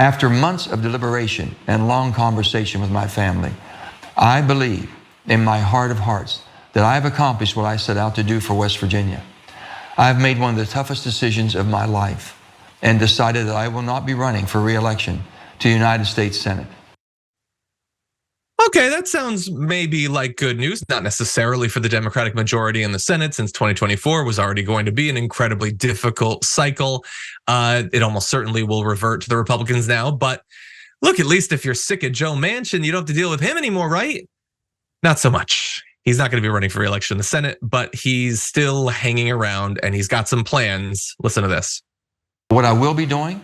After months of deliberation and long conversation with my family, I believe in my heart of hearts that I have accomplished what I set out to do for West Virginia. I have made one of the toughest decisions of my life and decided that I will not be running for re-election to the United States Senate. Okay, that sounds maybe like good news, not necessarily for the Democratic majority in the Senate, since 2024 was already going to be an incredibly difficult cycle. It almost certainly will revert to the Republicans now. But look, at least if you're sick of Joe Manchin, you don't have to deal with him anymore, right? Not so much. He's not going to be running for re-election in the Senate, but he's still hanging around and he's got some plans. Listen to this. What I will be doing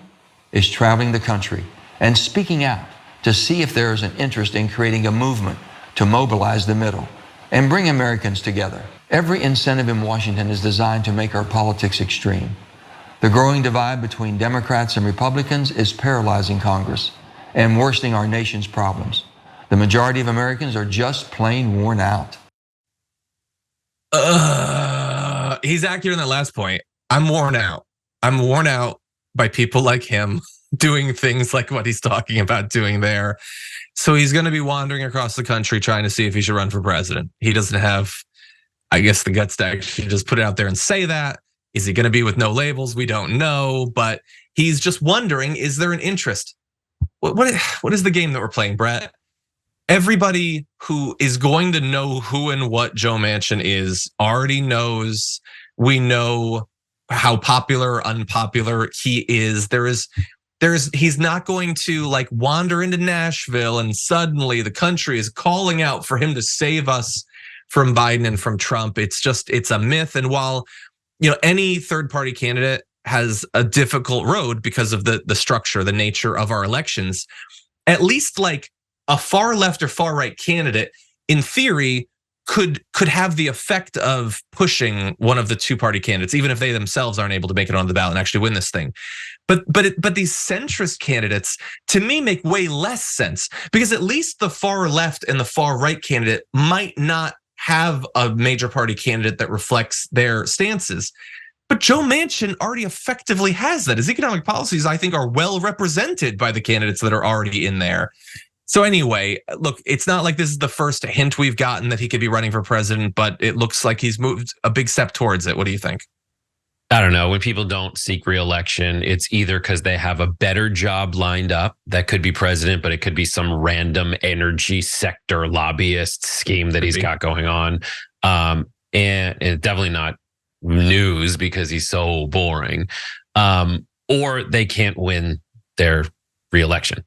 is traveling the country and speaking out to see if there is an interest in creating a movement to mobilize the middle and bring Americans together. Every incentive in Washington is designed to make our politics extreme. The growing divide between Democrats and Republicans is paralyzing Congress and worsening our nation's problems. The majority of Americans are just plain worn out. He's accurate in that last point. I'm worn out. I'm worn out by people like him doing things like what he's talking about doing there. So he's going to be wandering across the country trying to see if he should run for president. He doesn't have, I guess, the guts to actually just put it out there and say that. Is he going to be with no labels? We don't know, but he's just wondering, is there an interest? What is the game that we're playing, Brett? Everybody who is going to know who and what Joe Manchin is already knows. We know how popular or unpopular he is. He's not going to like wander into Nashville and suddenly the country is calling out for him to save us from Biden and from Trump. It's a myth. And while, any third party candidate has a difficult road because of the structure, the nature of our elections, at least like a far left or far right candidate in theory could have the effect of pushing one of the two party candidates, even if they themselves aren't able to make it on the ballot and actually win this thing. But these centrist candidates to me make way less sense, because at least the far left and the far right candidate might not have a major party candidate that reflects their stances. But Joe Manchin already effectively has that. His economic policies, I think, are well represented by the candidates that are already in there. So anyway, look, it's not like this is the first hint we've gotten that he could be running for president, but it looks like he's moved a big step towards it. What do you think? I don't know. When people don't seek re-election, it's either because they have a better job lined up that could be president, but it could be some random energy sector lobbyist scheme that he's got going on. And it's definitely not news because he's so boring. Or they can't win their re-election.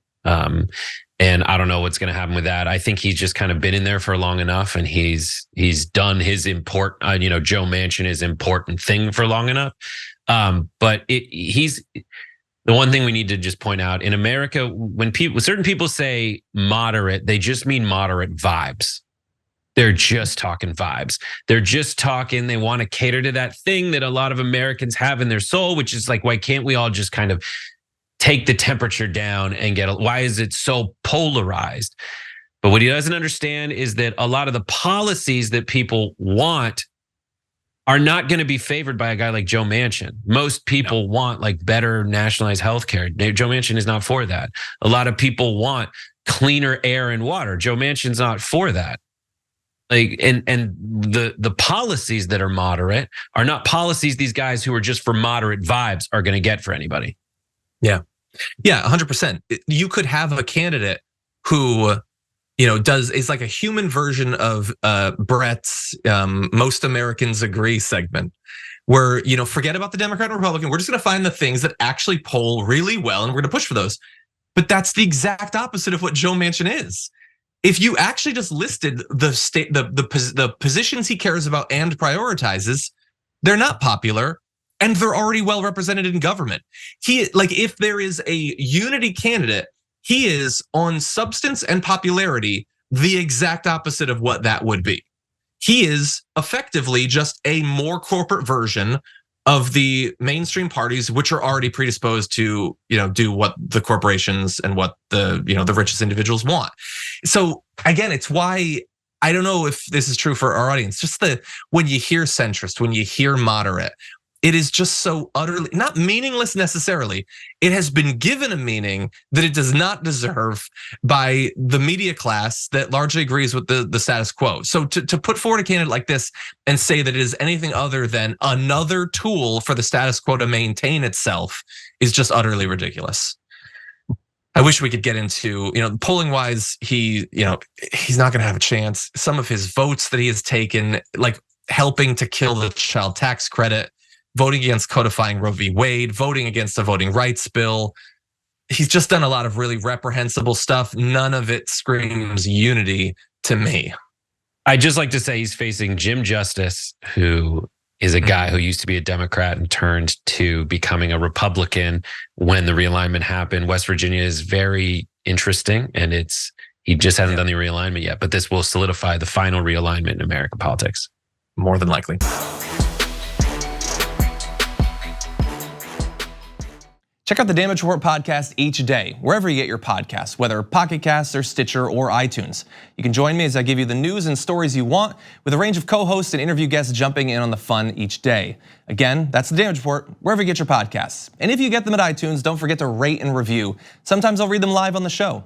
And I don't know what's going to happen with that. I think he's just kind of been in there for long enough, and he's done his Joe Manchin is important thing for long enough. But he's the one thing we need to just point out in America, when certain people say moderate, they just mean moderate vibes. They're just talking vibes. They're just talking. They want to cater to that thing that a lot of Americans have in their soul, which is like, why can't we all just kind of take the temperature down and why is it so polarized? But what he doesn't understand is that a lot of the policies that people want are not going to be favored by a guy like Joe Manchin. Most people want like better nationalized healthcare. Joe Manchin is not for that. A lot of people want cleaner air and water. Joe Manchin's not for that. Like, and the policies that are moderate are not policies these guys who are just for moderate vibes are going to get for anybody. Yeah, 100%. You could have a candidate who, is like a human version of Brett's "Most Americans Agree" segment, where forget about the Democrat and Republican. We're just going to find the things that actually poll really well, and we're going to push for those. But that's the exact opposite of what Joe Manchin is. If you actually just listed the positions he cares about and prioritizes, they're not popular. And they're already well represented in government. If there is a unity candidate, he is on substance and popularity the exact opposite of what that would be. He is effectively just a more corporate version of the mainstream parties, which are already predisposed to, do what the corporations and what the richest individuals want. So again, it's why I don't know if this is true for our audience. Just when you hear centrist, when you hear moderate, it is just so utterly, not meaningless necessarily. It has been given a meaning that it does not deserve by the media class that largely agrees with the status quo. So to put forward a candidate like this and say that it is anything other than another tool for the status quo to maintain itself is just utterly ridiculous. I wish we could get into, polling wise, he's not gonna have a chance. Some of his votes that he has taken, like helping to kill the child tax credit, voting against codifying Roe v. Wade, voting against a voting rights bill. He's just done a lot of really reprehensible stuff. None of it screams unity to me. I'd just like to say he's facing Jim Justice, who is a guy who used to be a Democrat and turned to becoming a Republican when the realignment happened. West Virginia is very interesting, and he just hasn't done the realignment yet, but this will solidify the final realignment in American politics. More than likely. Check out the Damage Report podcast each day, wherever you get your podcasts, whether Pocket Casts or Stitcher or iTunes. You can join me as I give you the news and stories you want, with a range of co-hosts and interview guests jumping in on the fun each day. Again, that's the Damage Report, wherever you get your podcasts. And if you get them at iTunes, don't forget to rate and review. Sometimes I'll read them live on the show.